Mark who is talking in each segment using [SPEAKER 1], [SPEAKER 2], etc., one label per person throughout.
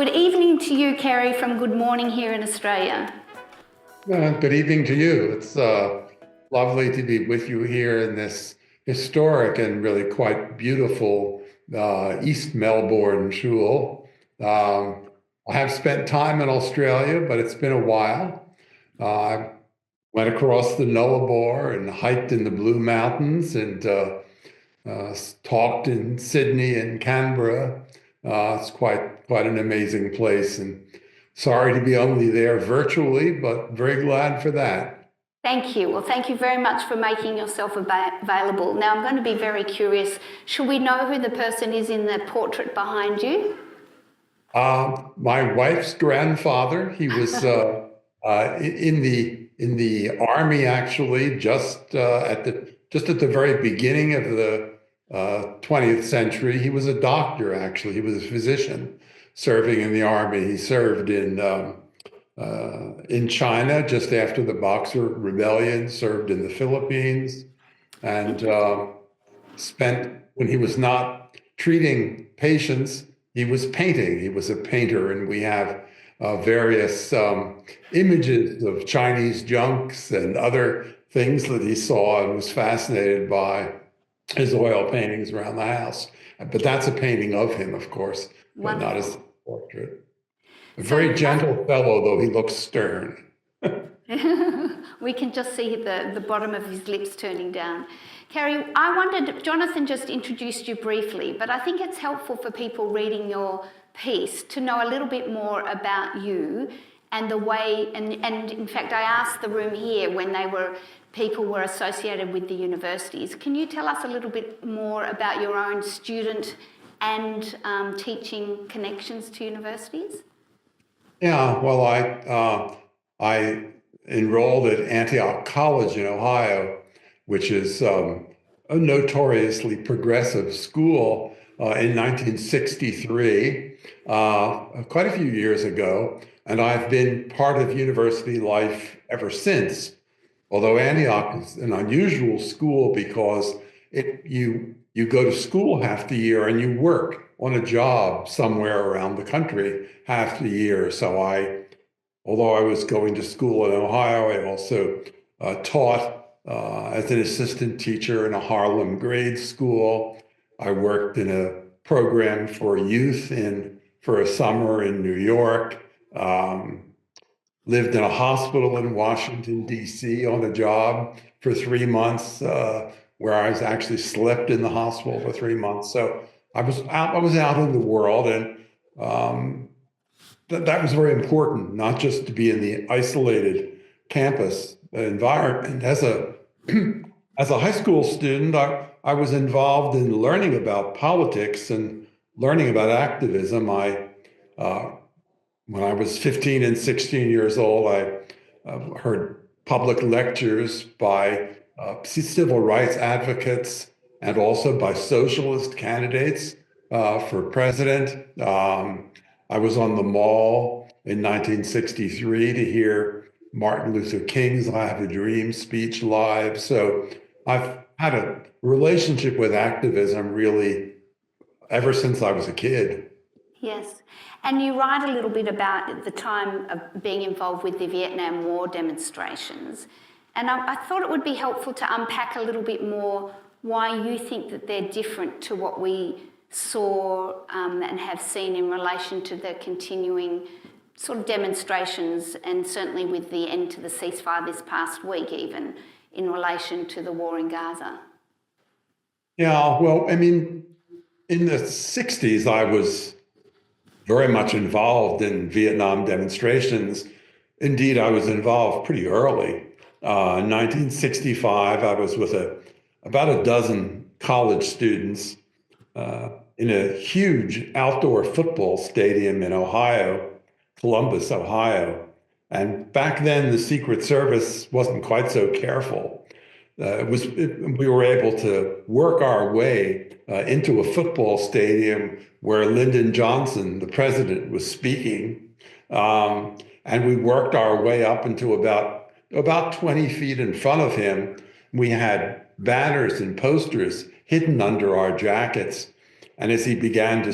[SPEAKER 1] Good evening to you, Cary, from Good Morning here in Australia.
[SPEAKER 2] Good evening to you. It's lovely to be with you here in this historic and really quite beautiful East Melbourne shul. I have spent time in Australia, but it's been a while. I went across the Nullarbor and hiked in the Blue Mountains and talked in Sydney and Canberra. It's quite an amazing place, and sorry to be only there virtually, but very glad for that.
[SPEAKER 1] Thank you. Well, thank you very much for making yourself available. Now, I'm going to be very curious. Should we know who the person is in the portrait behind you?
[SPEAKER 2] My wife's grandfather. He was in the army, actually, just at the very beginning of the 20th century. He was a doctor, actually. He was a physician serving in the army. He served in China just after the Boxer Rebellion, served in the Philippines, and spent, when he was not treating patients, he was painting. He was a painter, and we have various images of Chinese junks and other things that he saw and was fascinated by his oil paintings around the house. But that's a painting of him, of course, but not his portrait. A very gentle fellow, though he looks stern.
[SPEAKER 1] We can just see the bottom of his lips turning down. Cary, I wondered, Jonathan just introduced you briefly, but I think it's helpful for people reading your piece to know a little bit more about you and the way, and in fact, I asked the room here when people were associated with the universities. Can you tell us a little bit more about your own student and teaching connections to universities?
[SPEAKER 2] Yeah, well, I enrolled at Antioch College in Ohio, which is a notoriously progressive school, in 1963, quite a few years ago, and I've been part of university life ever since. Although Antioch is an unusual school because you go to school half the year and you work on a job somewhere around the country half the year. So although I was going to school in Ohio, I also taught as an assistant teacher in a Harlem grade school. I worked in a program for youth for a summer in New York. Lived in a hospital in Washington, D.C. on a job for 3 months, where I was actually slept in the hospital for 3 months. So I was out in the world, and that was very important, not just to be in the isolated campus environment. As a high school student, I was involved in learning about politics and learning about activism. When I was 15 and 16 years old, I heard public lectures by civil rights advocates and also by socialist candidates for president. I was on the Mall in 1963 to hear Martin Luther King's I Have a Dream speech live. So I've had a relationship with activism really ever since I was a kid.
[SPEAKER 1] Yes. And you write a little bit about the time of being involved with the Vietnam War demonstrations. And I thought it would be helpful to unpack a little bit more why you think that they're different to what we saw and have seen in relation to the continuing sort of demonstrations, and certainly with the end to the ceasefire this past week, even in relation to the war in Gaza.
[SPEAKER 2] Yeah, well, I mean, in the 60s, I was very much involved in Vietnam demonstrations. Indeed, I was involved pretty early. In 1965, I was with about a dozen college students in a huge outdoor football stadium in Ohio, Columbus, Ohio. And back then, the Secret Service wasn't quite so careful. We were able to work our way into a football stadium where Lyndon Johnson, the president, was speaking. And we worked our way up into about 20 feet in front of him. We had banners and posters hidden under our jackets. And as he began to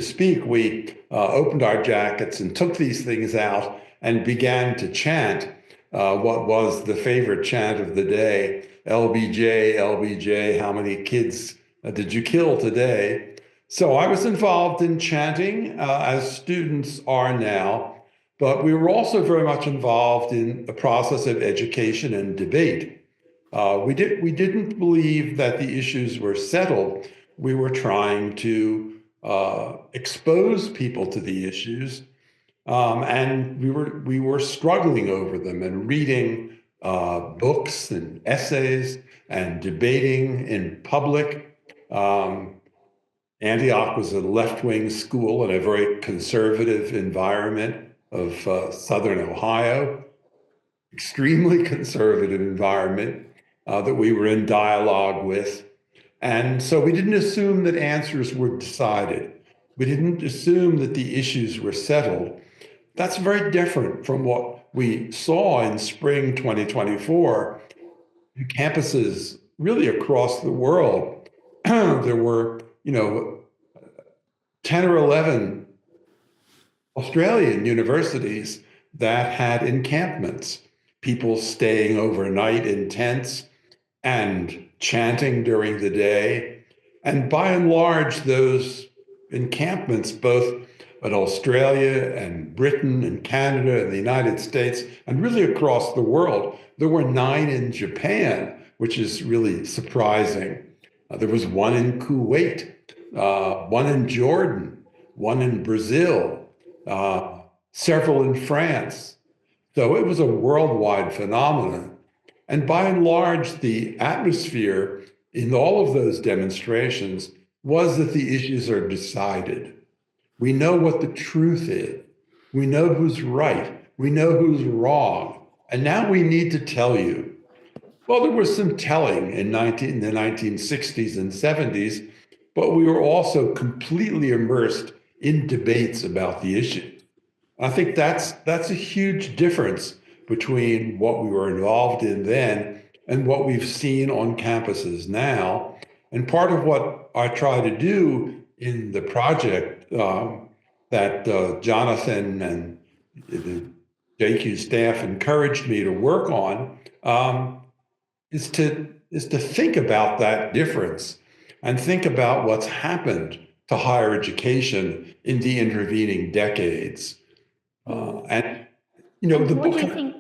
[SPEAKER 2] speak, we opened our jackets and took these things out and began to chant what was the favorite chant of the day: LBJ, LBJ, how many kids did you kill today? So I was involved in chanting, as students are now, but we were also very much involved in the process of education and debate. We didn't believe that the issues were settled. We were trying to expose people to the issues, and we were struggling over them and reading books and essays and debating in public. Antioch was a left-wing school in a very conservative environment of Southern Ohio, extremely conservative environment that we were in dialogue with. And so we didn't assume that answers were decided. We didn't assume that the issues were settled. That's very different from what we saw in spring 2024 in campuses really across the world. There were, 10 or 11 Australian universities that had encampments, people staying overnight in tents and chanting during the day. And by and large, those encampments, both in Australia and Britain and Canada and the United States, and really across the world, there were 9 in Japan, which is really surprising. There was 1 in Kuwait, 1 in Jordan, 1 in Brazil, several in France. So it was a worldwide phenomenon. And by and large, the atmosphere in all of those demonstrations was that the issues are decided. We know what the truth is. We know who's right. We know who's wrong. And now we need to tell you. Well, there was some telling in the 1960s and 70s, but we were also completely immersed in debates about the issue. I think that's a huge difference between what we were involved in then and what we've seen on campuses now. And part of what I try to do in the project that Jonathan and the JQ staff encouraged me to work on is to think about that difference and think about what's happened to higher education in the intervening decades. The
[SPEAKER 1] what
[SPEAKER 2] book.
[SPEAKER 1] do you think?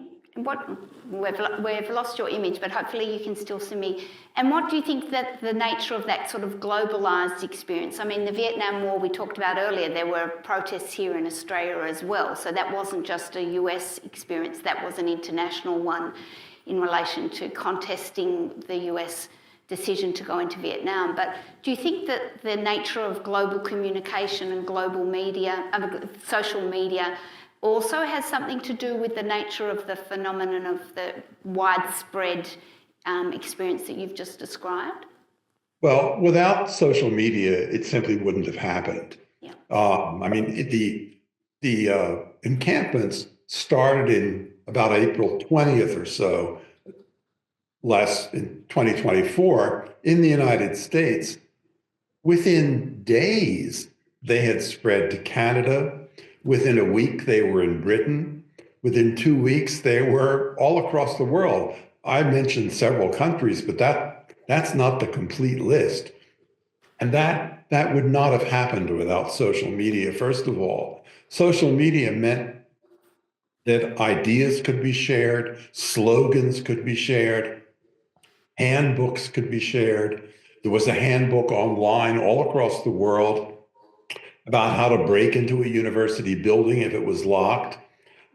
[SPEAKER 1] We've lost your image, but hopefully you can still see me. And what do you think that the nature of that sort of globalized experience? I mean, the Vietnam War we talked about earlier, there were protests here in Australia as well. So that wasn't just a US experience, that was an international one in relation to contesting the US decision to go into Vietnam. But do you think that the nature of global communication and global media, social media, also has something to do with the nature of the phenomenon of the widespread experience that you've just described?
[SPEAKER 2] Well, without social media, it simply wouldn't have happened.
[SPEAKER 1] Yeah.
[SPEAKER 2] The encampments started in about April 20th or so, less in 2024, in the United States. Within days, they had spread to Canada. Within a week, they were in Britain. Within 2 weeks, they were all across the world. I mentioned several countries, but that's not the complete list. And that would not have happened without social media. First of all, social media meant that ideas could be shared, slogans could be shared, handbooks could be shared. There was a handbook online all across the world about how to break into a university building if it was locked.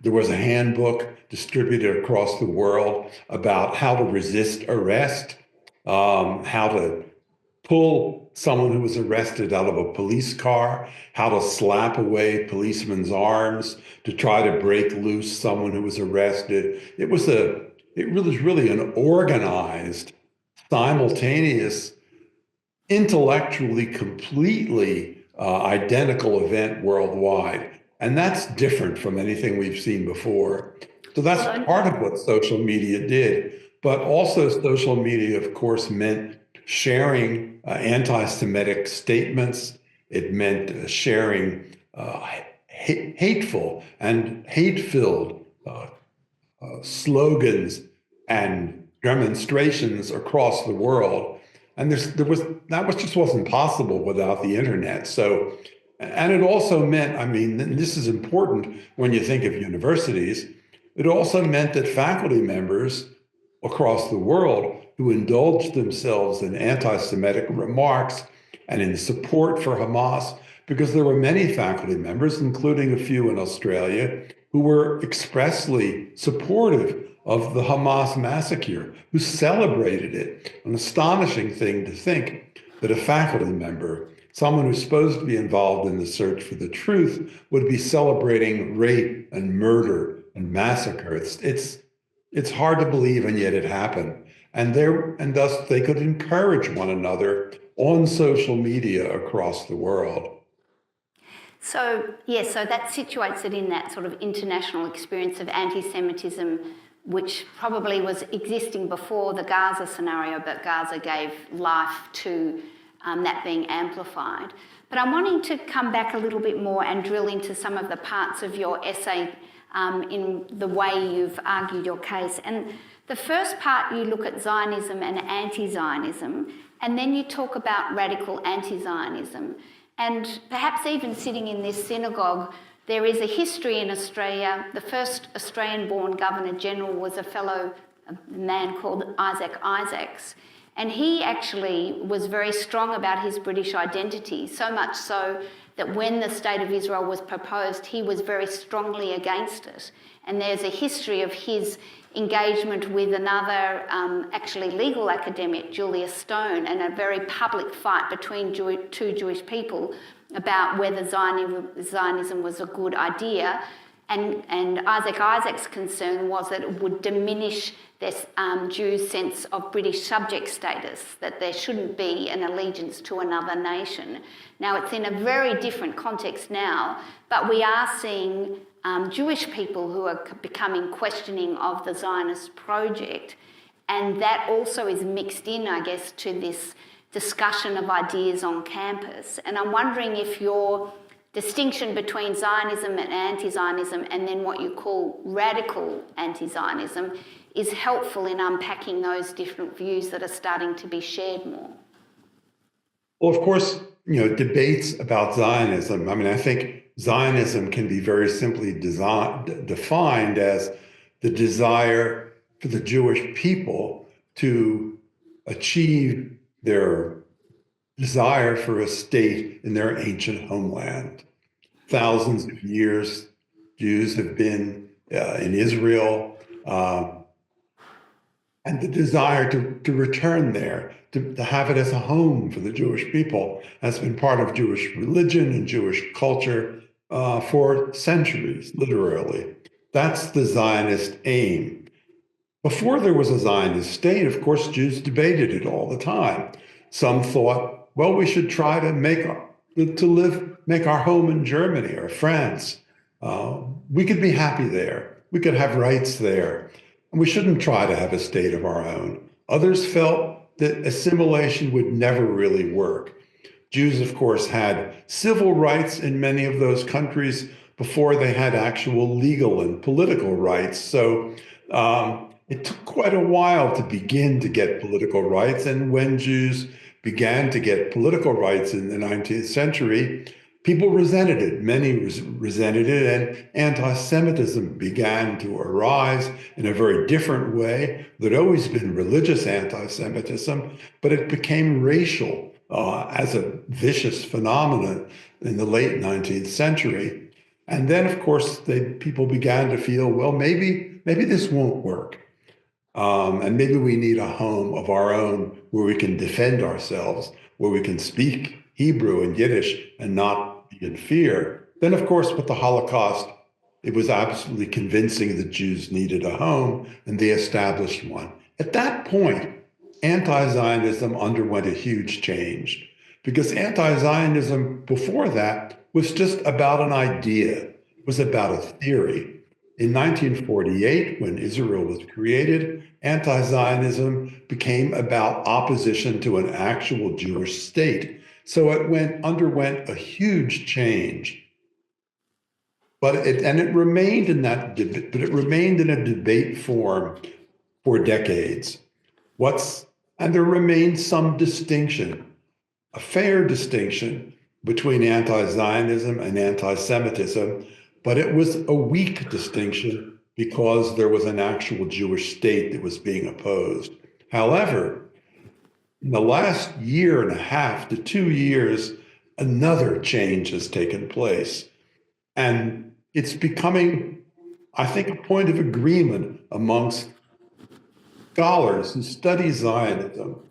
[SPEAKER 2] There was a handbook distributed across the world about how to resist arrest, how to pull someone who was arrested out of a police car, how to slap away policemen's arms to try to break loose someone who was arrested. It was really an organized, simultaneous, intellectually completely identical event worldwide. And that's different from anything we've seen before. So that's part of what social media did. But also social media, of course, meant sharing anti-Semitic statements. It meant sharing hateful and hate-filled slogans and demonstrations across the world. And that just wasn't possible without the internet. So, and it also meant, I mean, and this is important when you think of universities, it also meant that faculty members across the world who indulged themselves in anti-Semitic remarks and in support for Hamas, because there were many faculty members, including a few in Australia, who were expressly supportive of the Hamas massacre, who celebrated it. An astonishing thing to think that a faculty member, someone who's supposed to be involved in the search for the truth, would be celebrating rape and murder and massacre. It's hard to believe, and yet it happened. And thus they could encourage one another on social media across the world.
[SPEAKER 1] So, yes, so that situates it in that sort of international experience of anti-Semitism, which probably was existing before the Gaza scenario, but Gaza gave life to that being amplified. But I'm wanting to come back a little bit more and drill into some of the parts of your essay in the way you've argued your case. And the first part, you look at Zionism and anti-Zionism, and then you talk about radical anti-Zionism. And perhaps even sitting in this synagogue, there is a history in Australia. The first Australian-born Governor-General was a man called Isaac Isaacs. And he actually was very strong about his British identity, so much so that when the State of Israel was proposed, he was very strongly against it. And there's a history of his engagement with another actually legal academic, Julius Stone, and a very public fight between two Jewish people about whether Zionism was a good idea. And Isaac Isaacs' concern was that it would diminish this Jews' sense of British subject status, that there shouldn't be an allegiance to another nation. Now, it's in a very different context now, but we are seeing Jewish people who are becoming questioning of the Zionist project, and that also is mixed in, I guess, to this discussion of ideas on campus. And I'm wondering if your distinction between Zionism and anti-Zionism, and then what you call radical anti-Zionism, is helpful in unpacking those different views that are starting to be shared more.
[SPEAKER 2] Well, of course, debates about Zionism, I mean, I think Zionism can be very simply defined as the desire for the Jewish people to achieve their desire for a state in their ancient homeland. Thousands of years, Jews have been in Israel, and the desire to return there, to have it as a home for the Jewish people, has been part of Jewish religion and Jewish culture for centuries, literally. That's the Zionist aim. Before there was a Zionist state, of course, Jews debated it all the time. Some thought, well, we should try to make our home in Germany or France. We could be happy there. We could have rights there. And we shouldn't try to have a state of our own. Others felt that assimilation would never really work. Jews, of course, had civil rights in many of those countries before they had actual legal and political rights. So it took quite a while to begin to get political rights. And when Jews began to get political rights in the 19th century, people resented it. Many resented it, and anti-Semitism began to arise in a very different way. There'd always been religious anti-Semitism, but it became racial as a vicious phenomenon in the late 19th century. And then, of course, people began to feel, well, maybe this won't work. And maybe we need a home of our own where we can defend ourselves, where we can speak Hebrew and Yiddish and not be in fear. Then, of course, with the Holocaust, it was absolutely convincing that Jews needed a home, and they established one. At that point, anti-Zionism underwent a huge change, because anti-Zionism before that was just about an idea. It was about a theory. In 1948, when Israel was created, anti-Zionism became about opposition to an actual Jewish state. So it underwent a huge change. But it remained in that, but it remained in a debate form for decades. And there remains some distinction, a fair distinction between anti-Zionism and anti-Semitism, but it was a weak distinction because there was an actual Jewish state that was being opposed. However, in the last year and a half to 2 years, another change has taken place. And it's becoming, I think, a point of agreement amongst scholars who study Zionism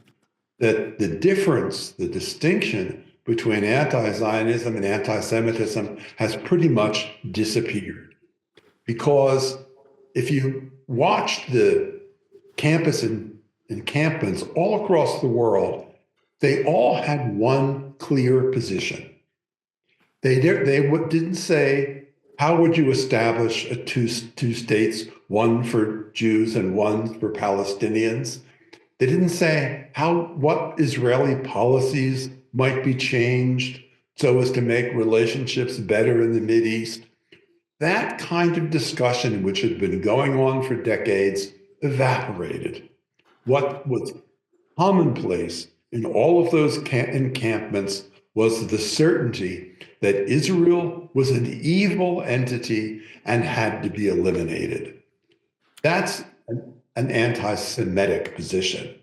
[SPEAKER 2] that the difference, the distinction between anti-Zionism and anti-Semitism has pretty much disappeared. Because if you watch the campus and encampments all across the world, they all had one clear position. They didn't say, how would you establish a two states, one for Jews and one for Palestinians? They didn't say what Israeli policies might be changed so as to make relationships better in the Mideast. That kind of discussion, which had been going on for decades, evaporated. What was commonplace in all of those encampments was the certainty that Israel was an evil entity and had to be eliminated. That's an anti-Semitic position.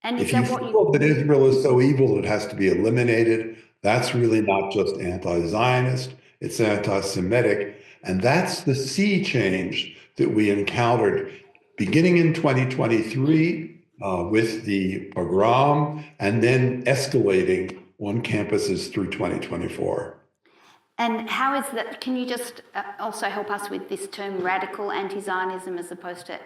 [SPEAKER 1] And
[SPEAKER 2] if you feel that Israel is so evil it has to be eliminated, that's really not just anti-Zionist, it's anti-Semitic. And that's the sea change that we encountered beginning in 2023 with the pogrom and then escalating on campuses through 2024.
[SPEAKER 1] And how is that? Can you just also help us with this term radical anti-Zionism as opposed to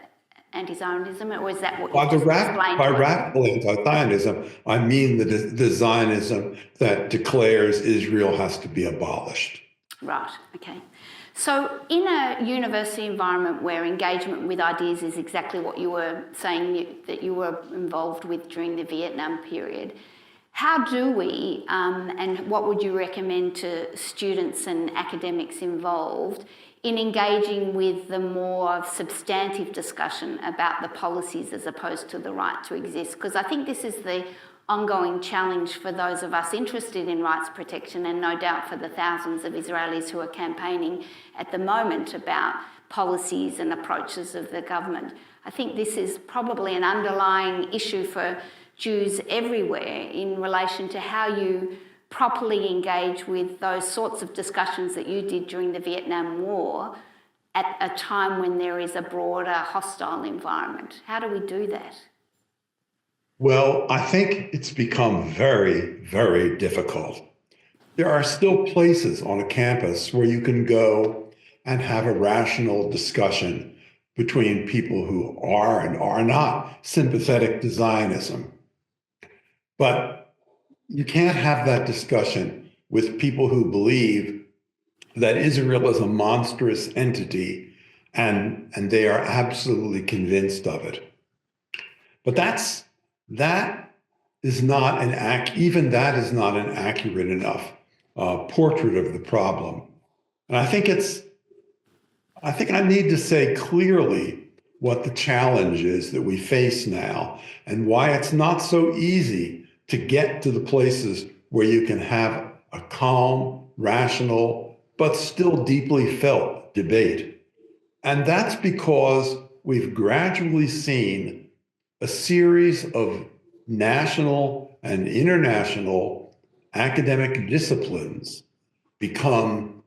[SPEAKER 1] anti-Zionism, or is that what you just explained?
[SPEAKER 2] By radical anti-Zionism, I mean the Zionism that declares Israel has to be abolished.
[SPEAKER 1] Right, okay. So in a university environment where engagement with ideas is exactly what you were saying that you were involved with during the Vietnam period, how do we, and what would you recommend to students and academics involved in engaging with the more substantive discussion about the policies as opposed to the right to exist? Because I think this is the ongoing challenge for those of us interested in rights protection, and no doubt for the thousands of Israelis who are campaigning at the moment about policies and approaches of the government. I think this is probably an underlying issue for Jews everywhere in relation to how you properly engage with those sorts of discussions that you did during the Vietnam War at a time when there is a broader hostile environment. How do we do that?
[SPEAKER 2] Well, I think it's become very, very difficult. There are still places on a campus where you can go and have a rational discussion between people who are and are not sympathetic to Zionism. But you can't have that discussion with people who believe that Israel is a monstrous entity and they are absolutely convinced of it. But that is not an accurate enough portrait of the problem. And I think I need to say clearly what the challenge is that we face now and why it's not so easy to get to the places where you can have a calm, rational, but still deeply felt debate. And that's because we've gradually seen a series of national and international academic disciplines become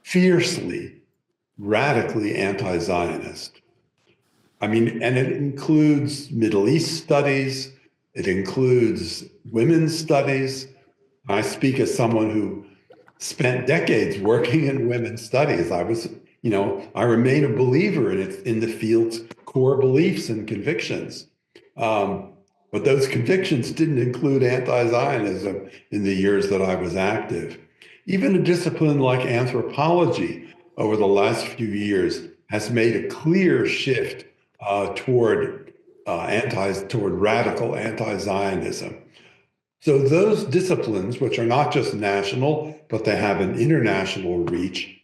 [SPEAKER 2] fiercely, radically anti-Zionist. I mean, and it includes Middle East studies, it includes women's studies. I speak as someone who spent decades working in women's studies. I remain a believer in the field's core beliefs and convictions. But those convictions didn't include anti-Zionism in the years that I was active. Even a discipline like anthropology over the last few years has made a clear shift toward radical anti-Zionism. So those disciplines, which are not just national, but they have an international reach,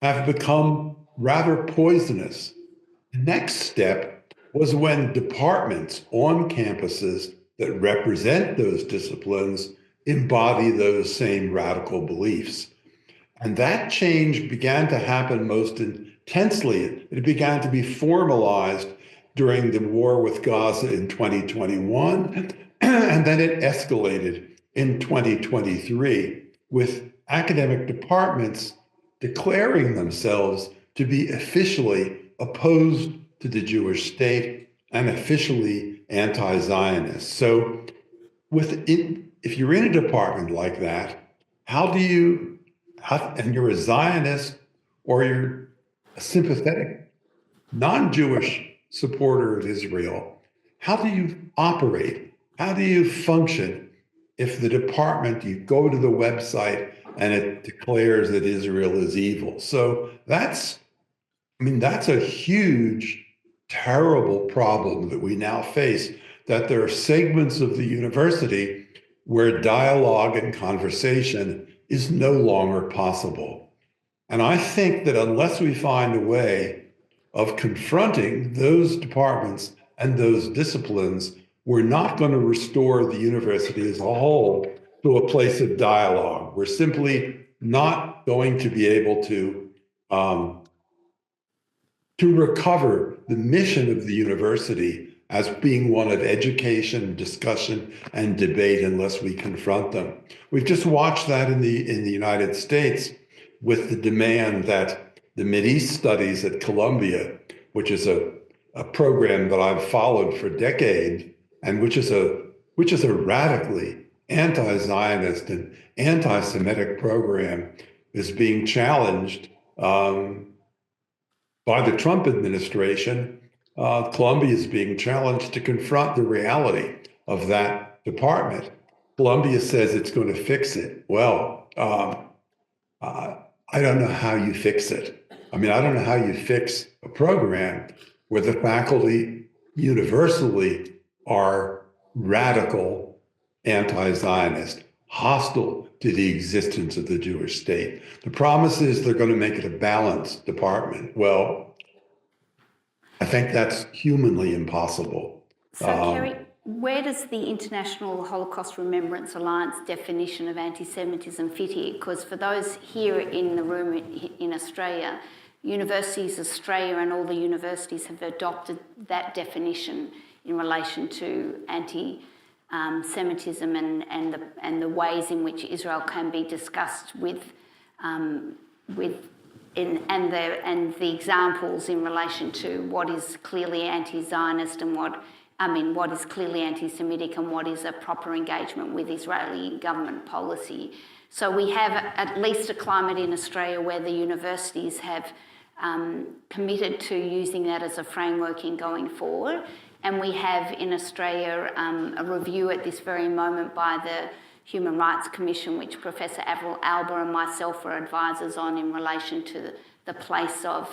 [SPEAKER 2] have become rather poisonous. The next step was when departments on campuses that represent those disciplines embody those same radical beliefs. And that change began to happen most intensely. It began to be formalized during the war with Gaza in 2021, and then it escalated in 2023 with academic departments declaring themselves to be officially opposed to the Jewish state and officially anti-Zionist. So if you're in a department like that, and you're a Zionist or you're a sympathetic, non-Jewish supporter of Israel, how do you operate? How do you function if the department, you go to the website and it declares that Israel is evil? So that's a huge, terrible problem that we now face, that there are segments of the university where dialogue and conversation is no longer possible. And I think that unless we find a way of confronting those departments and those disciplines, we're not going to restore the university as a whole to a place of dialogue. We're simply not going to be able to recover the mission of the university as being one of education, discussion, and debate unless we confront them. We've just watched that in the United States with the demand that the Mideast studies at Columbia, which is a program that I've followed for decades, and which is a radically anti-Zionist and anti-Semitic program, is being challenged by the Trump administration. Columbia is being challenged to confront the reality of that department. Columbia says it's going to fix it. Well, I don't know how you fix it. I don't know how you fix a program where the faculty universally are radical anti-Zionist, hostile to the existence of the Jewish state. The promise is they're going to make it a balanced department. Well, I think that's humanly impossible.
[SPEAKER 1] So, Cary, where does the International Holocaust Remembrance Alliance definition of anti-Semitism fit here? Because for those here in the room in Australia, Universities Australia and all the universities have adopted that definition in relation to anti-Semitism and the ways in which Israel can be discussed and the examples in relation to what is clearly anti-Zionist and what is clearly anti-Semitic and what is a proper engagement with Israeli government policy. So we have at least a climate in Australia where the universities have committed to using that as a framework in going forward. And we have in Australia a review at this very moment by the Human Rights Commission, which Professor Avril Alba and myself are advisors on in relation to the place of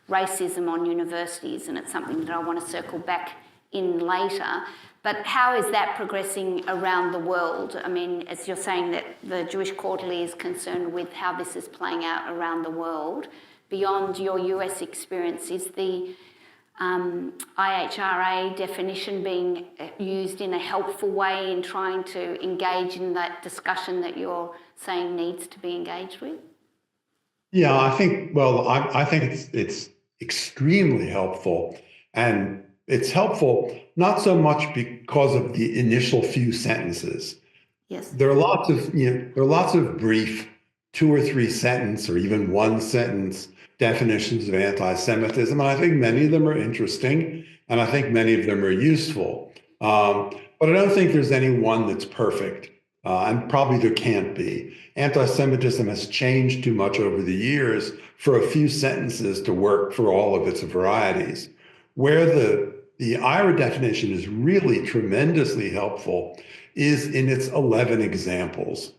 [SPEAKER 1] racism on universities. And it's something that I want to circle back in later. But how is that progressing around the world? As you're saying that the Jewish Quarterly is concerned with how this is playing out around the world, beyond your US experience, is the IHRA definition being used in a helpful way in trying to engage in that discussion that you're saying needs to be engaged with?
[SPEAKER 2] Yeah, I think it's extremely helpful. And it's helpful not so much because of the initial few sentences.
[SPEAKER 1] Yes.
[SPEAKER 2] There are lots of brief 2 or 3 sentence or even 1 sentence definitions of anti-Semitism. And I think many of them are interesting, and I think many of them are useful. But I don't think there's any one that's perfect, and probably there can't be. Anti-Semitism has changed too much over the years for a few sentences to work for all of its varieties. Where the IRA definition is really tremendously helpful is in its 11 examples.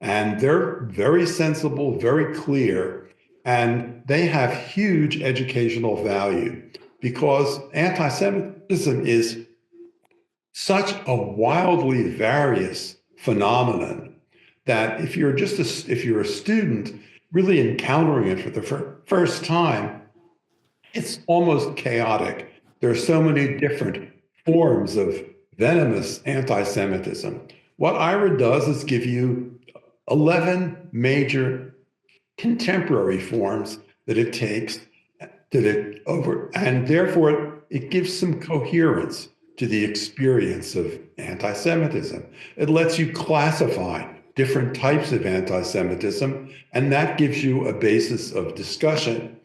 [SPEAKER 2] And they're very sensible, very clear. And they have huge educational value because anti-Semitism is such a wildly various phenomenon that if you're if you're a student really encountering it for the first time, it's almost chaotic. There are so many different forms of venomous anti-Semitism. What IRA does is give you 11 major contemporary forms that it takes and therefore it gives some coherence to the experience of anti-Semitism. It lets you classify different types of anti-Semitism, and that gives you a basis of discussion.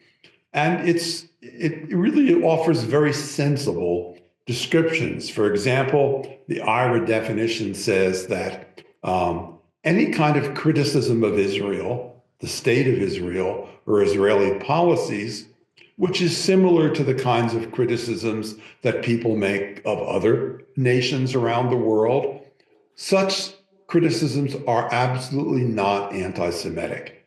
[SPEAKER 2] And it really offers very sensible descriptions. For example, the IRA definition says that any kind of criticism of Israel, the state of Israel, or Israeli policies, which is similar to the kinds of criticisms that people make of other nations around the world, such criticisms are absolutely not anti-Semitic.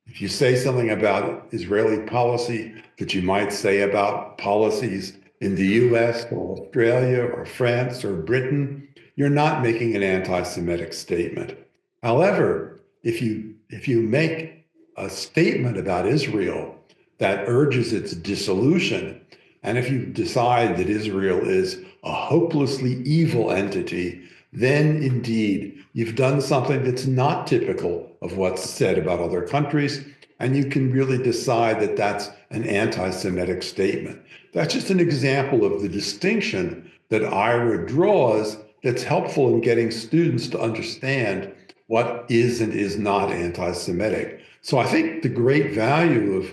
[SPEAKER 2] If you say something about Israeli policy that you might say about policies in the US or Australia or France or Britain, you're not making an anti-Semitic statement. However, if you make a statement about Israel that urges its dissolution, and if you decide that Israel is a hopelessly evil entity, then indeed you've done something that's not typical of what's said about other countries, and you can really decide that that's an anti-Semitic statement. That's just an example of the distinction that IRA draws that's helpful in getting students to understand what is and is not anti-Semitic. So I think the great value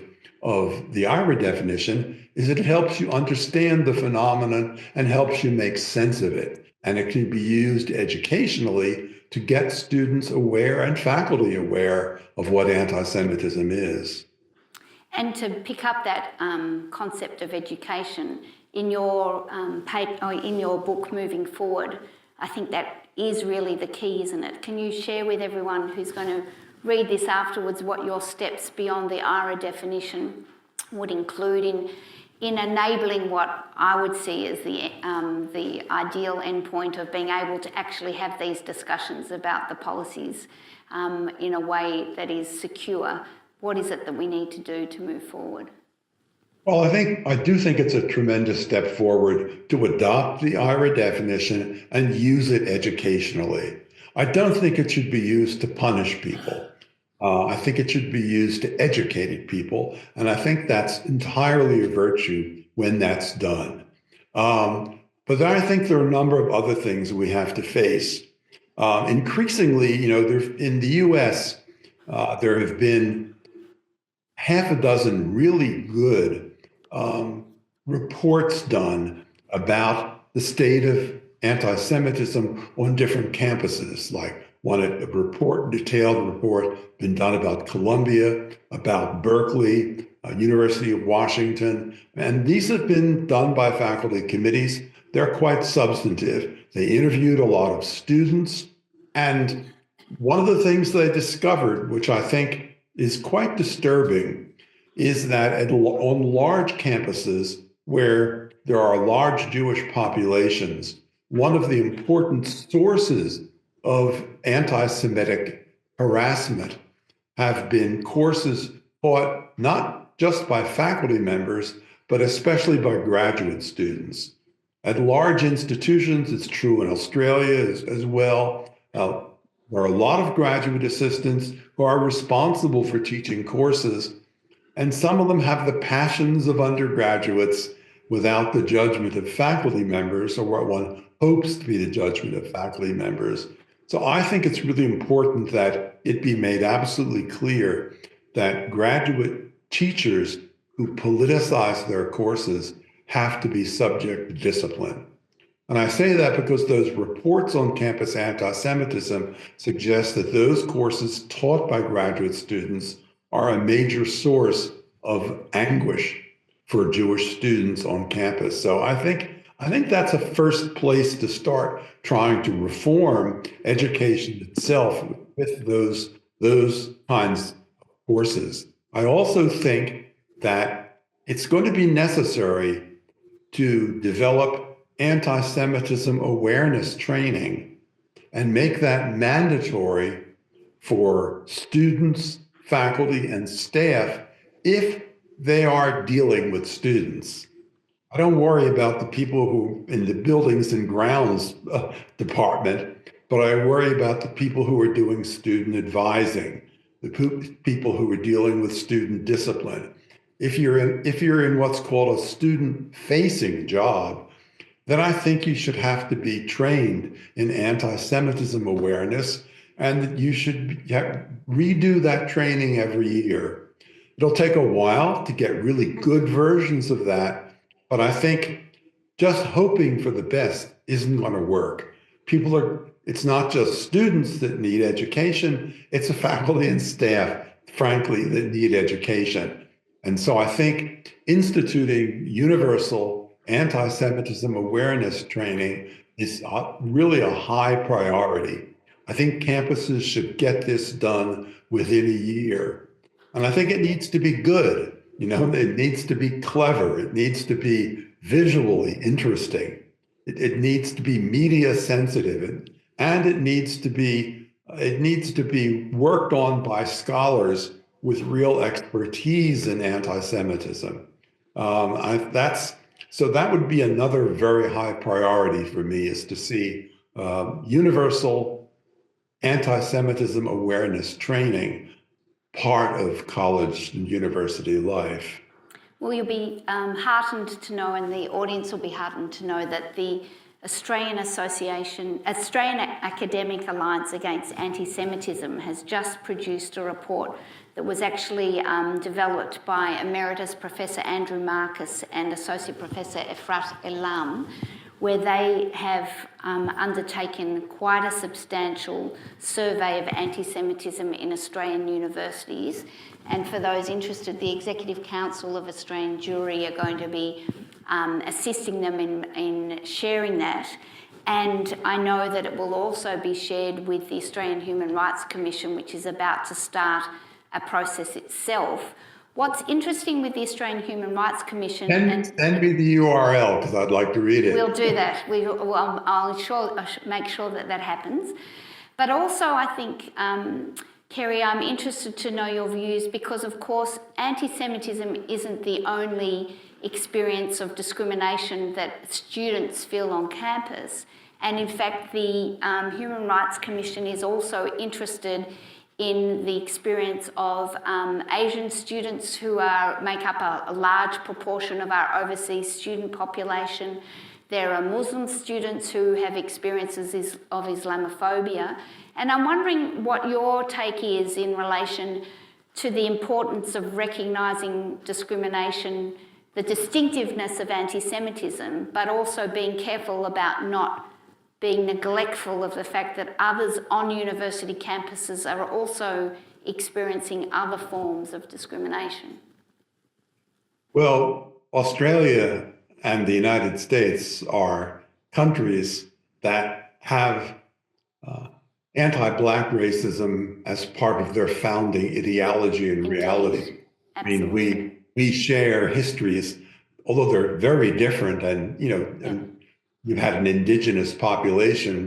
[SPEAKER 2] of the IRA definition is it helps you understand the phenomenon and helps you make sense of it. And it can be used educationally to get students aware and faculty aware of what anti-Semitism is.
[SPEAKER 1] And to pick up that concept of education in your in your book moving forward, I think that is really the key, isn't it? Can you share with everyone who's going to read this afterwards what your steps beyond the IRA definition would include in enabling what I would see as the ideal endpoint of being able to actually have these discussions about the policies in a way that is secure? What is it that we need to do to move forward?
[SPEAKER 2] Well, I do think it's a tremendous step forward to adopt the IRA definition and use it educationally. I don't think it should be used to punish people. I think it should be used to educate people, and I think that's entirely a virtue when that's done. But then I think there are a number of other things we have to face. Increasingly, in the US, there have been half a dozen really good reports done about the state of anti-Semitism on different campuses, like detailed report been done about Columbia, about Berkeley, University of Washington, and these have been done by faculty committees. They're quite substantive. They interviewed a lot of students, and one of the things they discovered, which I think is quite disturbing, is that on large campuses where there are large Jewish populations, one of the important sources of anti-Semitic harassment have been courses taught not just by faculty members, but especially by graduate students. At large institutions, it's true in Australia as well, there are a lot of graduate assistants who are responsible for teaching courses, and some of them have the passions of undergraduates without the judgment of faculty members, or what one hopes to be the judgment of faculty members. So I think it's really important that it be made absolutely clear that graduate teachers who politicize their courses have to be subject to discipline. And I say that because those reports on campus anti-Semitism suggest that those courses taught by graduate students are a major source of anguish for Jewish students on campus. So I think that's a first place to start trying to reform education itself with those kinds of courses. I also think that it's going to be necessary to develop anti-Semitism awareness training and make that mandatory for students, faculty, and staff if they are dealing with students. I don't worry about the people who in the buildings and grounds department, but I worry about the people who are doing student advising, the people who are dealing with student discipline. If you're in what's called a student-facing job, then I think you should have to be trained in anti-Semitism awareness, and you should redo that training every year. It'll take a while to get really good versions of that, but I think just hoping for the best isn't going to work. It's not just students that need education, it's the faculty and staff, frankly, that need education. And so I think instituting universal anti-Semitism awareness training is really a high priority. I think campuses should get this done within a year. And I think it needs to be good. It needs to be clever. It needs to be visually interesting. It needs to be media sensitive, and it needs to be worked on by scholars with real expertise in anti-Semitism. So that would be another very high priority for me, is to see universal anti-Semitism awareness training part of college and university life.
[SPEAKER 1] Well, you'll be heartened to know, and the audience will be heartened to know, that the Australian Academic Alliance Against Anti-Semitism has just produced a report that was actually developed by Emeritus Professor Andrew Marcus and Associate Professor Efrat Elam, where they have undertaken quite a substantial survey of anti-Semitism in Australian universities. And for those interested, the Executive Council of Australian Jewry are going to be assisting them in sharing that. And I know that it will also be shared with the Australian Human Rights Commission, which is about to start a process itself. What's interesting with the Australian Human Rights Commission...
[SPEAKER 2] Send me the URL, because I'd like to read it.
[SPEAKER 1] We'll do that. I'll make sure that happens. But also, I think, Cary, I'm interested to know your views, because, of course, anti-Semitism isn't the only experience of discrimination that students feel on campus. And in fact, the Human Rights Commission is also interested in the experience of Asian students who make up a large proportion of our overseas student population. There are Muslim students who have experiences of Islamophobia. And I'm wondering what your take is in relation to the importance of recognising discrimination, the distinctiveness of anti-Semitism, but also being careful about not being neglectful of the fact that others on university campuses are also experiencing other forms of discrimination.
[SPEAKER 2] Well, Australia and the United States are countries that have anti-Black racism as part of their founding ideology and reality.
[SPEAKER 1] Absolutely.
[SPEAKER 2] I mean, we share histories, although they're very different, and and you've had an indigenous population.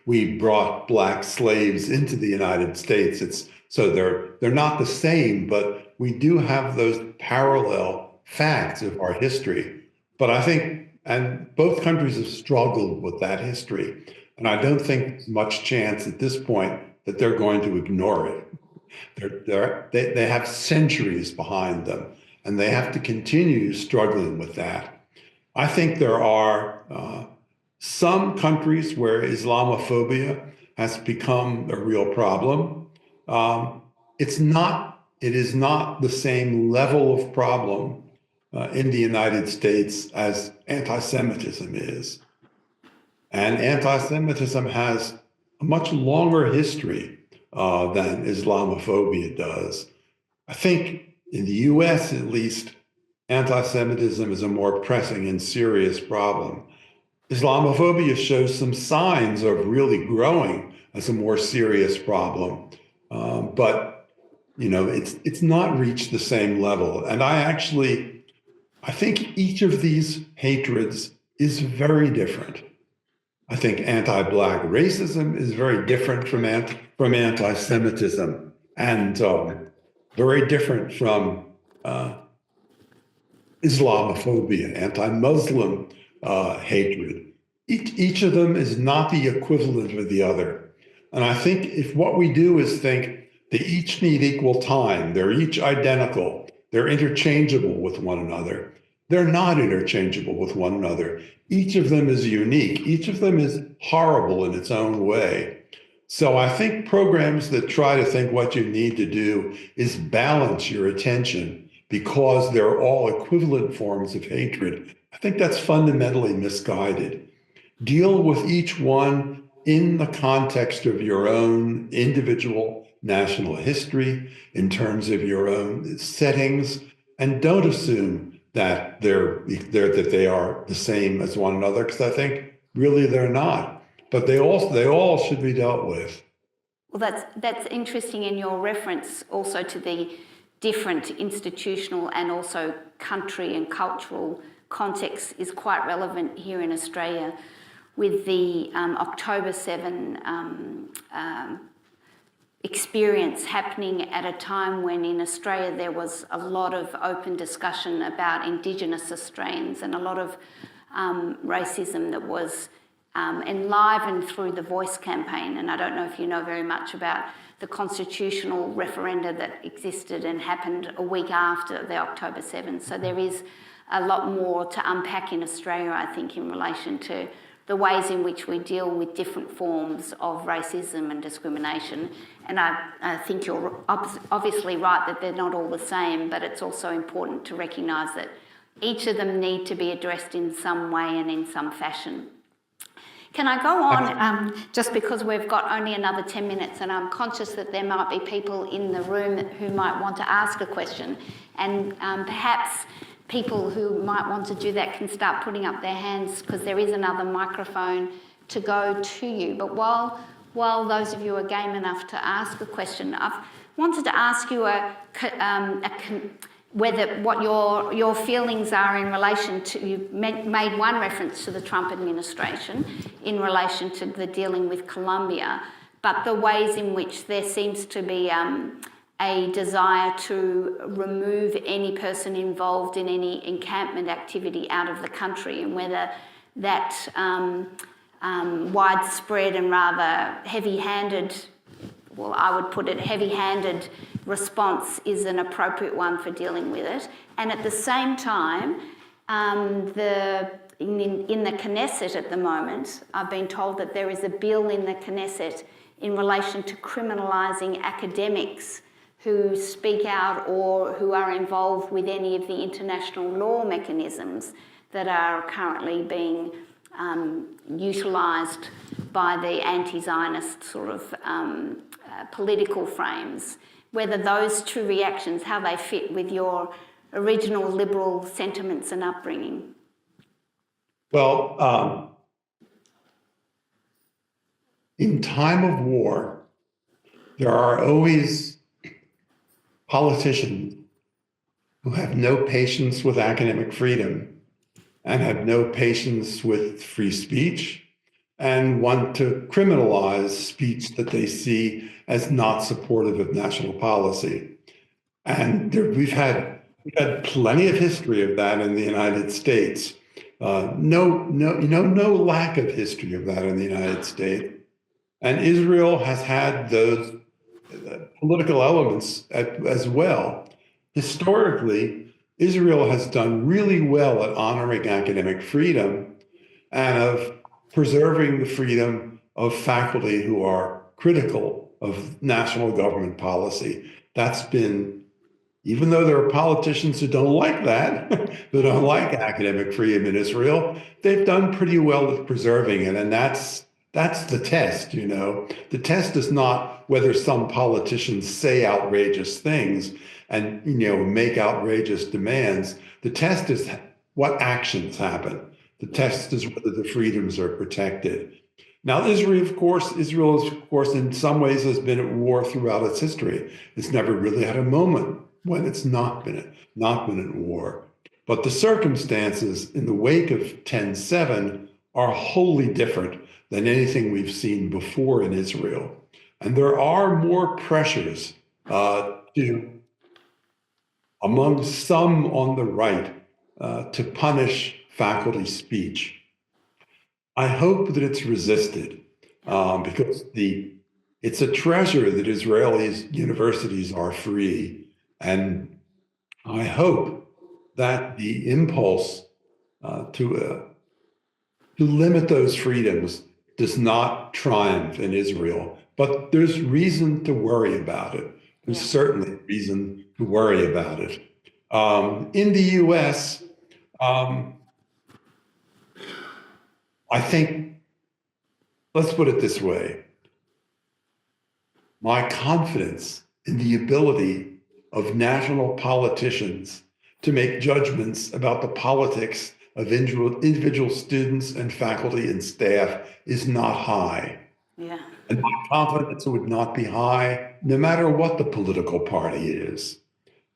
[SPEAKER 2] We brought Black slaves into the United States. So they're not the same, but we do have those parallel facts of our history. But I think, and both countries have struggled with that history, and I don't think there's much chance at this point that they're going to ignore it. They have centuries behind them, and they have to continue struggling with that. I think there are some countries where Islamophobia has become a real problem. It is not the same level of problem in the United States as anti-Semitism is. And anti-Semitism has a much longer history than Islamophobia does. I think in the US, at least, anti-Semitism is a more pressing and serious problem. Islamophobia shows some signs of really growing as a more serious problem. But it's not reached the same level. And I think each of these hatreds is very different. I think anti-Black racism is very different from anti-Semitism, and very different from Islamophobia, anti-Muslim hatred. Each of them is not the equivalent of the other. And I think if what we do is think they each need equal time, they're each identical, they're interchangeable with one another, they're not interchangeable with one another. Each of them is unique. Each of them is horrible in its own way. So I think programs that try to think what you need to do is balance your attention because they're all equivalent forms of hatred, I think that's fundamentally misguided. Deal with each one in the context of your own individual national history, in terms of your own settings, and don't assume that they are the same as one another, because I think really they're not. But they all should be dealt with.
[SPEAKER 1] Well, that's interesting in your reference also to the different institutional and also country and cultural context is quite relevant here in Australia with the October 7 experience happening at a time when in Australia there was a lot of open discussion about Indigenous Australians and a lot of racism that was enlivened through the Voice campaign. And I don't know if you know very much about the constitutional referenda that existed and happened a week after the October 7. So there is a lot more to unpack in Australia, I think, in relation to the ways in which we deal with different forms of racism and discrimination. And I think you're obviously right that they're not all the same, but it's also important to recognise that each of them need to be addressed in some way and in some fashion. Can I go on, just because we've got only another 10 minutes and I'm conscious that there might be people in the room who might want to ask a question, and perhaps people who might want to do that can start putting up their hands because there is another microphone to go to you. But while those of you are game enough to ask a question, I've wanted to ask you whether what your feelings are in relation to, you made one reference to the Trump administration in relation to the dealing with Colombia, but the ways in which there seems to be a desire to remove any person involved in any encampment activity out of the country, and whether that widespread and rather heavy-handed, well, I would put it heavy-handed response is an appropriate one for dealing with it. And at the same time, in the Knesset at the moment, I've been told that there is a bill in the Knesset in relation to criminalising academics who speak out or who are involved with any of the international law mechanisms that are currently being utilised by the anti-Zionist sort of political frames, whether those two reactions, how they fit with your original liberal sentiments and upbringing.
[SPEAKER 2] Well, in time of war, there are always politicians who have no patience with academic freedom and have no patience with free speech and want to criminalize speech that they see as not supportive of national policy. And we've had plenty of history of that in the United States. No lack of history of that in the United States. And Israel has had those political elements as well. Historically, Israel has done really well at honoring academic freedom and of preserving the freedom of faculty who are critical of national government policy. That's been, even though there are politicians who don't like that, who don't like academic freedom in Israel, they've done pretty well at preserving it. And that's the test, you know. The test is not whether some politicians say outrageous things and, you know, make outrageous demands. The test is what actions happen. The test is whether the freedoms are protected. Now, Israel, of course, in some ways has been at war throughout its history. It's never really had a moment when it's not been at war. But the circumstances in the wake of 10/7 are wholly different than anything we've seen before in Israel. And there are more pressures among some on the right to punish faculty speech. I hope that it's resisted because it's a treasure that Israeli universities are free. And I hope that the impulse to limit those freedoms does not triumph in Israel. But there's reason to worry about it. There's certainly reason to worry about it. In the US, I think, let's put it this way. My confidence in the ability of national politicians to make judgments about the politics of individual students and faculty and staff is not high.
[SPEAKER 1] Yeah.
[SPEAKER 2] And my confidence would not be high no matter what the political party is.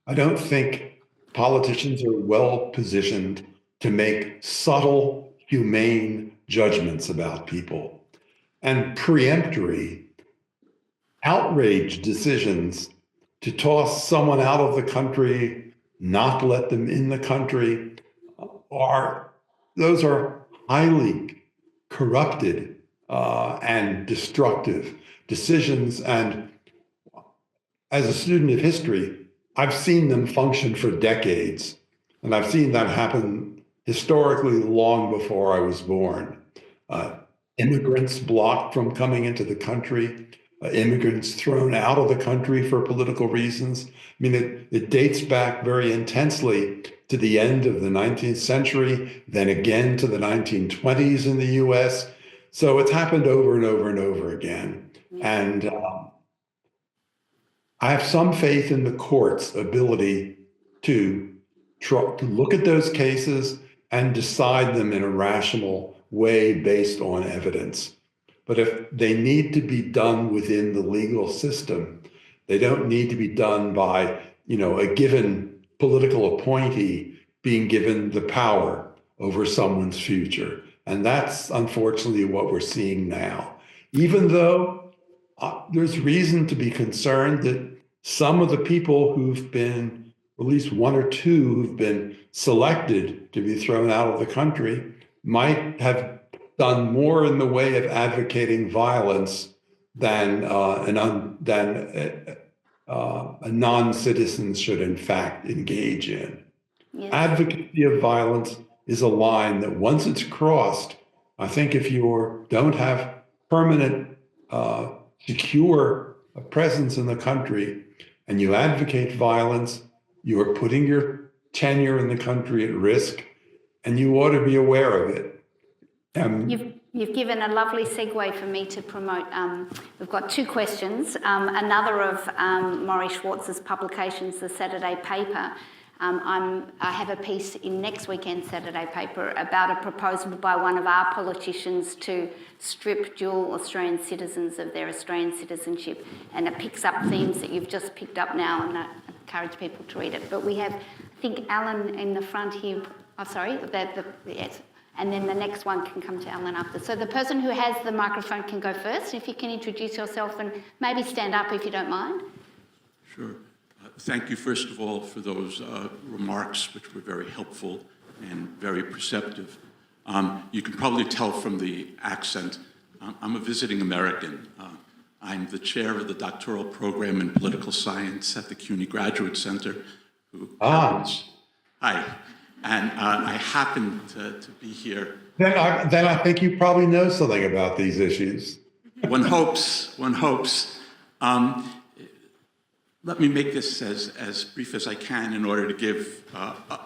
[SPEAKER 2] I don't think politicians are well positioned to make subtle, humane judgments about people. And preemptory, outrage decisions to toss someone out of the country, not let them in the country, those are highly corrupted and destructive decisions. And as a student of history, I've seen them function for decades. And I've seen that happen historically long before I was born. Immigrants blocked from coming into the country, immigrants thrown out of the country for political reasons. I mean, it dates back very intensely to the end of the 19th century, then again to the 1920s in the US. So it's happened over and over and over again. And I have some faith in the court's ability to look at those cases and decide them in a rational way based on evidence. But if they need to be done within the legal system, they don't need to be done by, a given political appointee being given the power over someone's future. And that's unfortunately what we're seeing now. Even though there's reason to be concerned that some of the people who've been, at least one or two who've been selected to be thrown out of the country might have done more in the way of advocating violence than a non-citizen should in fact engage in. Yes. Advocacy of violence is a line that once it's crossed, I think if you don't have permanent, secure presence in the country and you advocate violence, you are putting your tenure in the country at risk, and you ought to be aware of it.
[SPEAKER 1] You've given a lovely segue for me to promote. We've got two questions. Another of Maury Schwartz's publications, the Saturday paper. I have a piece in next weekend's Saturday paper about a proposal by one of our politicians to strip dual Australian citizens of their Australian citizenship, and it picks up themes that you've just picked up now, and I encourage people to read it. But we have, I think, Alan in the front here. Oh, sorry, yes. And then the next one can come to Alan after. So the person who has the microphone can go first. If you can introduce yourself and maybe stand up if you don't mind.
[SPEAKER 3] Sure. Thank you, first of all, for those remarks, which were very helpful and very perceptive. You can probably tell from the accent, I'm a visiting American. I'm the chair of the doctoral program in political science at the CUNY Graduate Center. Hi. And I happen to be here.
[SPEAKER 2] Then I think you probably know something about these issues.
[SPEAKER 3] One hopes. Let me make this as brief as I can in order to give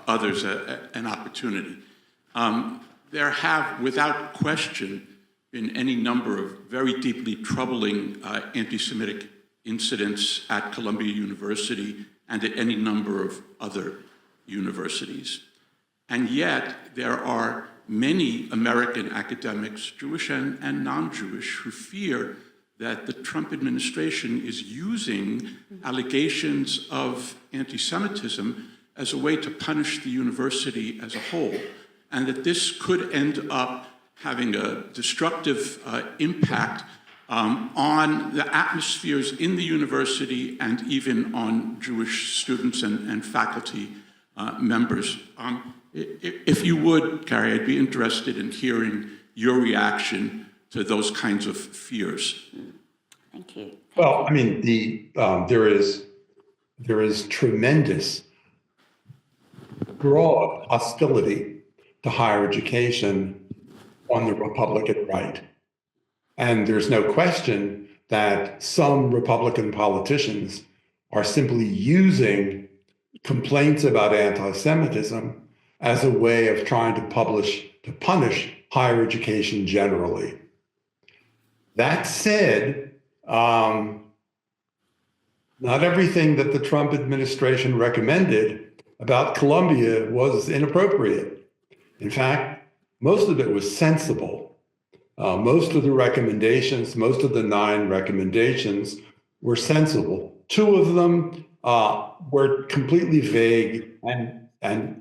[SPEAKER 3] others an opportunity. There have, without question, been any number of very deeply troubling anti-Semitic incidents at Columbia University and at any number of other universities. And yet, there are many American academics, Jewish and non-Jewish, who fear that the Trump administration is using allegations of anti-Semitism as a way to punish the university as a whole, and that this could end up having a destructive impact on the atmospheres in the university and even on Jewish students and faculty members. If you would, Cary, I'd be interested in hearing your reaction to those kinds of fears.
[SPEAKER 1] Thank you.
[SPEAKER 2] Well, I mean, there is tremendous broad hostility to higher education on the Republican right. And there's no question that some Republican politicians are simply using complaints about anti-Semitism as a way of trying to punish higher education generally. That said, not everything that the Trump administration recommended about Columbia was inappropriate. In fact, most of it was sensible. Most of the recommendations, most of the 9 recommendations were sensible. 2 of them were completely vague and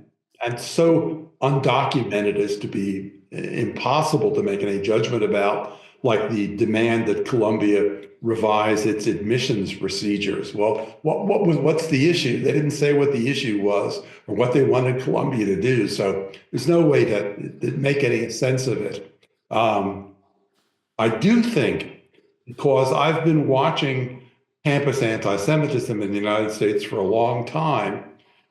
[SPEAKER 2] so undocumented as to be impossible to make any judgment about, like the demand that Columbia revise its admissions procedures. Well, what's the issue? They didn't say what the issue was or what they wanted Columbia to do. So there's no way to make any sense of it. I do think, because I've been watching campus anti-Semitism in the United States for a long time,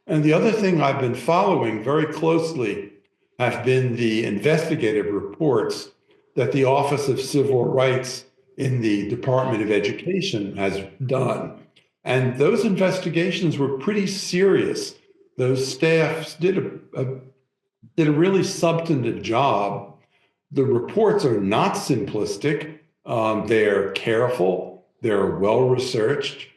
[SPEAKER 2] and the other thing I've been following very closely have been the investigative reports that the Office of Civil Rights in the Department of Education has done. And those investigations were pretty serious. Those staffs did a really substantive job. The reports are not simplistic. They're careful, they're well-researched,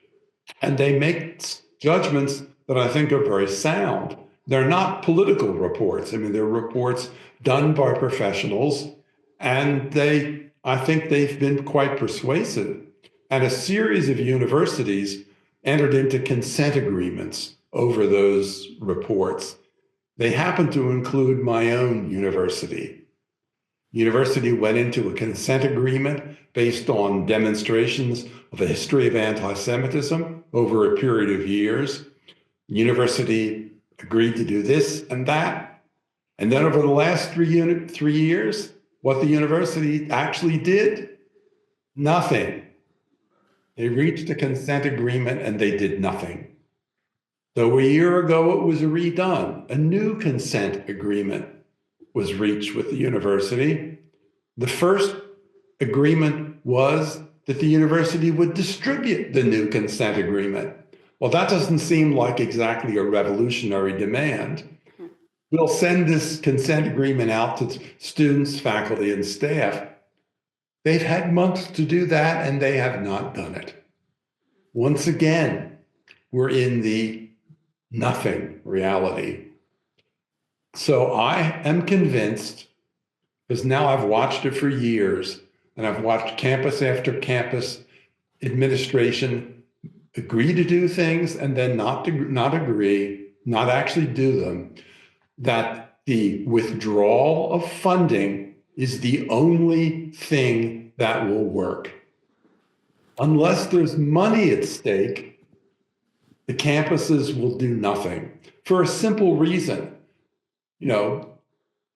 [SPEAKER 2] and they make judgments that I think are very sound. They're not political reports. I mean, they're reports done by professionals, and I think they've been quite persuasive. And a series of universities entered into consent agreements over those reports. They happen to include my own university. University went into a consent agreement based on demonstrations of a history of anti-Semitism over a period of years. University agreed to do this and that. And then over the last 3 years, what the university actually did? Nothing. They reached a consent agreement and they did nothing. So a year ago, it was redone. A new consent agreement was reached with the university. The first agreement was that the university would distribute the new consent agreement. Well, that doesn't seem like exactly a revolutionary demand. We'll send this consent agreement out to students, faculty, and staff. They've had months to do that, and they have not done it. Once again, we're in the nothing reality. So I am convinced, because now I've watched it for years, and I've watched campus after campus administration agree to do things and then not agree, not actually do them, that the withdrawal of funding is the only thing that will work. Unless there's money at stake, the campuses will do nothing for a simple reason. You know,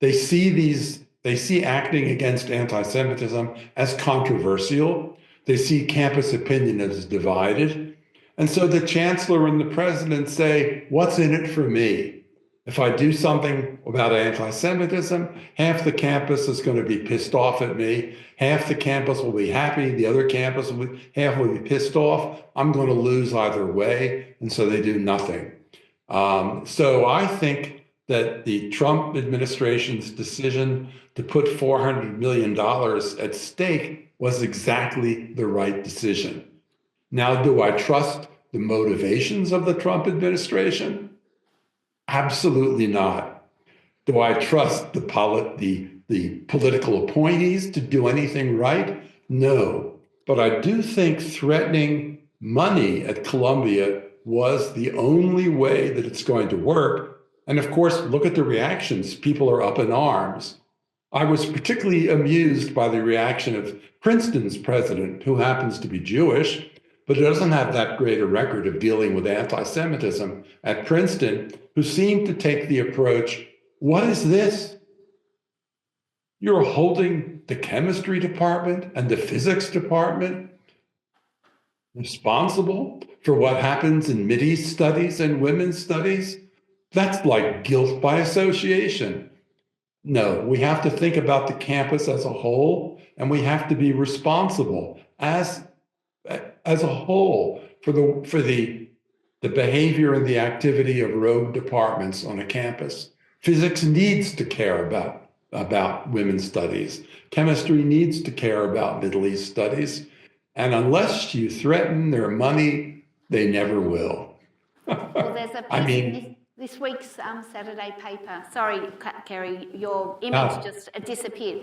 [SPEAKER 2] they see acting against anti-Semitism as controversial. They see campus opinion as divided. And so the chancellor and the president say, what's in it for me? If I do something about anti-Semitism, half the campus is going to be pissed off at me. Half the campus will be happy. The other campus half will be pissed off. I'm going to lose either way. And so they do nothing. So I think that the Trump administration's decision to put $400 million at stake was exactly the right decision. Now, do I trust the motivations of the Trump administration? Absolutely not. Do I trust the political appointees to do anything right? No. But I do think threatening money at Columbia was the only way that it's going to work. And of course, look at the reactions. People are up in arms. I was particularly amused by the reaction of Princeton's president, who happens to be Jewish, but doesn't have that great a record of dealing with anti-Semitism at Princeton, who seemed to take the approach, what is this? You're holding the chemistry department and the physics department responsible for what happens in Mideast studies and women's studies? That's like guilt by association. No, we have to think about the campus as a whole, and we have to be responsible as a whole for the behavior and the activity of rogue departments on a campus. Physics needs to care about women's studies. Chemistry needs to care about Middle East studies. And unless you threaten their money, they never will.
[SPEAKER 1] Well, there's a piece in this week's Saturday paper. Sorry, Cary, your image just disappeared.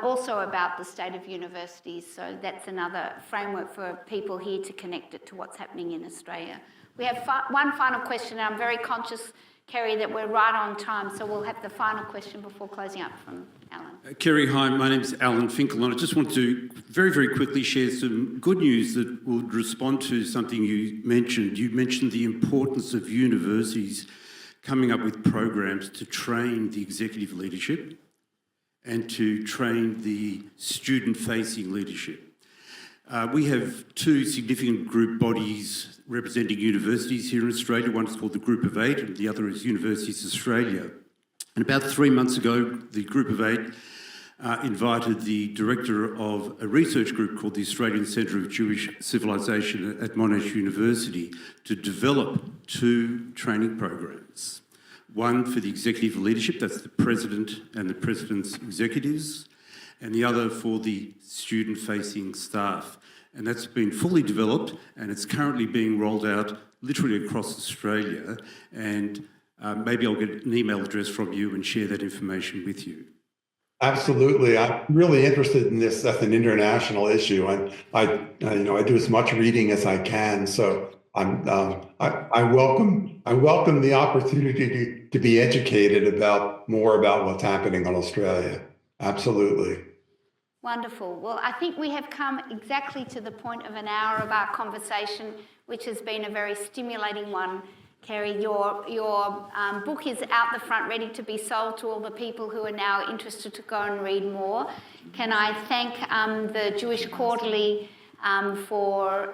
[SPEAKER 1] Also about the state of universities. So that's another framework for people here to connect it to what's happening in Australia. We have one final question. I'm very conscious, Cary, that we're right on time. So we'll have the final question before closing up from Alan.
[SPEAKER 4] Cary, hi, my name is Alan Finkel, and I just want to very, very quickly share some good news that would respond to something you mentioned. You mentioned the importance of universities coming up with programs to train the executive leadership and to train the student-facing leadership. We have two significant group bodies representing universities here in Australia. One is called the Group of Eight and the other is Universities Australia. And about 3 months ago, the Group of Eight invited the director of a research group called the Australian Centre of Jewish Civilisation at Monash University to develop two training programs. One for the executive leadership, that's the president and the president's executives, and the other for the student-facing staff. And that's been fully developed and it's currently being rolled out literally across Australia. And maybe I'll get an email address from you and share that information with you.
[SPEAKER 2] Absolutely. I'm really interested in this as an international issue. And I do as much reading as I can. So I welcome the opportunity to be educated more about what's happening in Australia. Absolutely.
[SPEAKER 1] Wonderful. Well, I think we have come exactly to the point of an hour of our conversation, which has been a very stimulating one. Cary, your book is out the front, ready to be sold to all the people who are now interested to go and read more. Can I thank the Jewish Quarterly for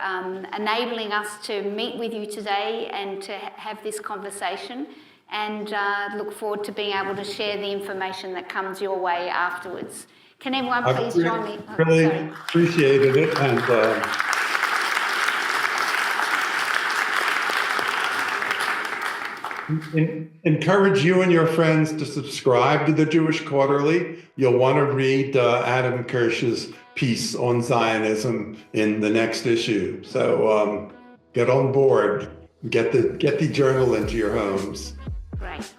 [SPEAKER 1] enabling us to meet with you today and to have this conversation, and look forward to being able to share the information that comes your way afterwards. Can everyone please join me?
[SPEAKER 2] Really appreciated it, and encourage you and your friends to subscribe to the Jewish Quarterly. You'll want to read Adam Kirsch's piece on Zionism in the next issue. So get on board, get the journal into your homes.
[SPEAKER 1] Great.